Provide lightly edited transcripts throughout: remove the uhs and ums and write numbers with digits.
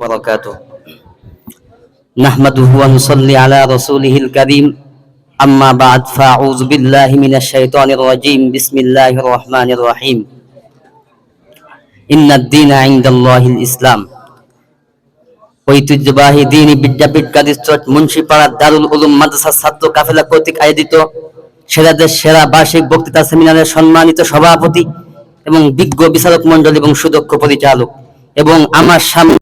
وبركاته نحمده ونصلي على رسوله الكريم أما بعد فأعوذ بالله من الشيطان الرجيم بسم الله الرحمن الرحيم إن الدين عند الله الإسلام ঐতিহ্যবাহী দ্বীনি বিদ্যাপীঠ কাদিরচট মুন্সিপাড়া দারুল উলুম মাদ্রাসা ছাত্র কাফেলা কর্তৃক আয়োজিত সেরাদের সেরা বার্ষিক বক্তৃতা সেমিনারের সম্মানিত সভাপতি এবং বিজ্ঞ বিচারক মণ্ডলী এবং সুদক্ষ পরিচালক এবং আমার সামনে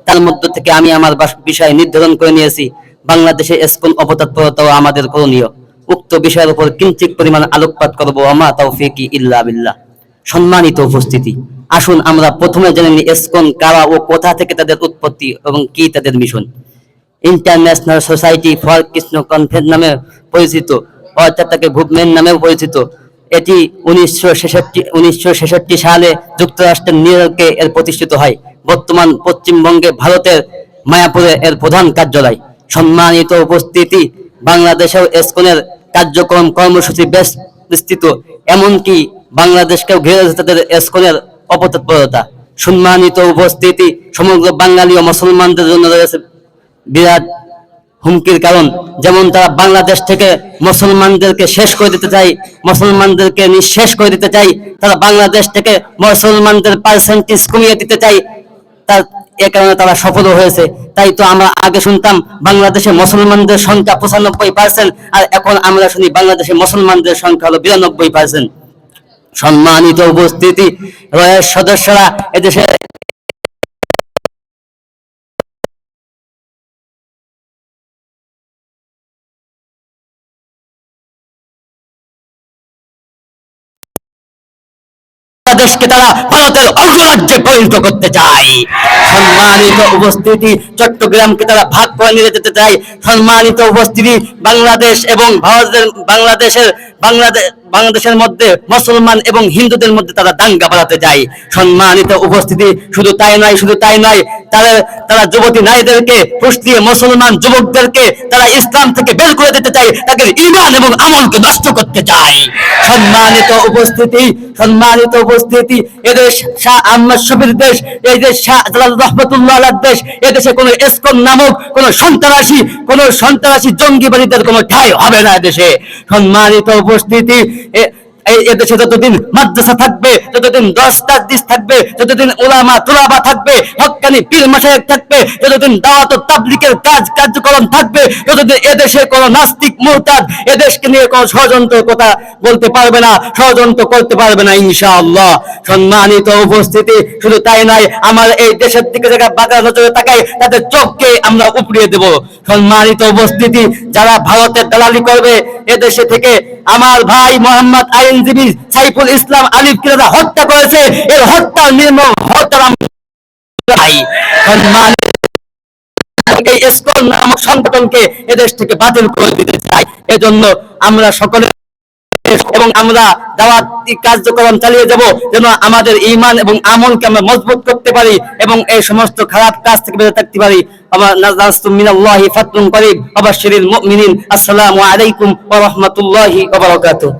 তার মধ্য থেকে আমি আমার বিষয় নির্ধারণ করে নিয়েছি। বাংলাদেশে ইসকন অপতৎপরতাও আমাদের করণীয়। উক্ত বিষয়ের উপর কিঞ্চিত পরিমাণ আলোকপাত করব। আমা তাওফীকি ইল্লা বিল্লাহ। সম্মানিত উপস্থিতি, আসুন আমরা প্রথমে জেনে নিই ইসকন কারা ও কোথা থেকে তাদের উৎপত্তি এবং কি তাদের mission. International society for Krishna conference নামে পরিচিত, অর্থাৎ তাকে মুভমেন্ট নামেও পরিচিত। এটি 1966 সালে যুক্তরাষ্ট্রের নিউ ইয়র্কে এর প্রতিষ্ঠিত হয়। বর্তমান পশ্চিমবঙ্গে ভারতের মায়াপুরে এর প্রধান কার্যালয়। সম্মানিত উপস্থিতি, বাংলাদেশেও ইসকনের কার্যক্রম কর্মসূচি বেশ বিস্তৃত, এমনকি বাংলাদেশকেও ঘিরে রয়েছে তাদের ইসকনের অপতৎপরতা। সম্মানিত উপস্থিতি, সমগ্র বাঙালি ও মুসলমানদের জন্য রয়েছে বিরাট হুমকির কারণ। যেমন তারা বাংলাদেশ থেকে মুসলমানদেরকে শেষ করে দিতে চায়, মুসলমানদেরকে নিঃশেষ করে দিতে চায়, তারা বাংলাদেশ থেকে মুসলমানদের পার্সেন্টেজ কমিয়ে দিতে চায়। তার এ কারণে তারা সফল হয়েছে। তাই তো আমরা আগে শুনতাম বাংলাদেশে মুসলমানদের সংখ্যা 95%, আর এখন আমরা শুনি বাংলাদেশে মুসলমানদের সংখ্যা হলো 92%। সম্মানিত উপস্থিতি, রয়ের সদস্যরা এদেশে বাংলাদেশকে তারা ভারতের অঙ্গরাজ্যে পরিণত করতে চায়। সম্মানিত উপস্থিতি, চট্টগ্রামকে তারা ভাগ করে নিয়ে যেতে চায়। সম্মানিত উপস্থিতি, বাংলাদেশ এবং বাংলাদেশের মধ্যে মুসলমান এবং হিন্দুদের মধ্যে তারা দাঙ্গা বাড়াতে যায়। সম্মানিত উপস্থিতি, শুধু তাই নয়, তারা যুবতী নারীদেরকে ফুসলিয়ে মুসলমান যুবকদেরকে তারা ইসলাম থেকে বের করে দিতে চায়, তাদের ঈমান এবং আমলকে নষ্ট করতে চায়। সম্মানিত উপস্থিতি, এদেশ শাহ আহমদ শফীর দেশ, এই দেশ শাহ জালাল রহমাতুল্লাহ আলাইহির দেশ। এদেশে কোনো ইসকন নামক কোনো সন্ত্রাসী জঙ্গিবাদীদের কোনো ঠাঁই হবে না এদেশে। সম্মানিত উপস্থিতি, এদেশে যতদিন মাদ্রাসা থাকবে, যতদিন দরস-তাদরিস থাকবে, যতদিন উলামা তুলাবা থাকবে, হক্কানি পীর মাশায়েখ থাকবে, যতদিন দাওয়াত ও তাবলীগের কার্যক্রম থাকবে, ততদিন এদেশে কোনো নাস্তিক মুরতাদ এদেশকে নিয়ে কোনো ষড়যন্ত্র কথা বলতে পারবে না, ষড়যন্ত্র করতে পারবে না ইনশাআল্লাহ। সম্মানিত উপস্থিতি, শুধু তাই নয়, আমার এই দেশের দিকে যারা বাঁকা নজরে তাকায় তাদের চোখকে আমরা উপড়িয়ে দেব। সম্মানিত উপস্থিতি, যারা ভারতের দালালি করবে এদেশে থেকে, আমার ভাই মোহাম্মদ আইনজীবী সাইফুল ইসলাম আলিফকে যারা হত্যা করেছে, এর হত্যার নির্মম হত্যার এই ইসকন নামক সংগঠনকে এদেশ থেকে বাতিল করে দিতে চাই। এজন্য আমরা সকলে এবং আমরা দাওয়াতি কার্যক্রম চালিয়ে যাব, যেন আমাদের ঈমান এবং আমলকে আমরা মজবুত করতে পারি এবং এই সমস্ত খারাপ কাজ থেকে বেঁচে থাকতে পারি। আমার নাযাস্তু মিনাল্লাহি ফাতহুন করিব ওয়া বাশশিরিল মুমিনিন। আসসালামু আলাইকুম ওয়া রাহমাতুল্লাহি ওয়া বারাকাতুহু।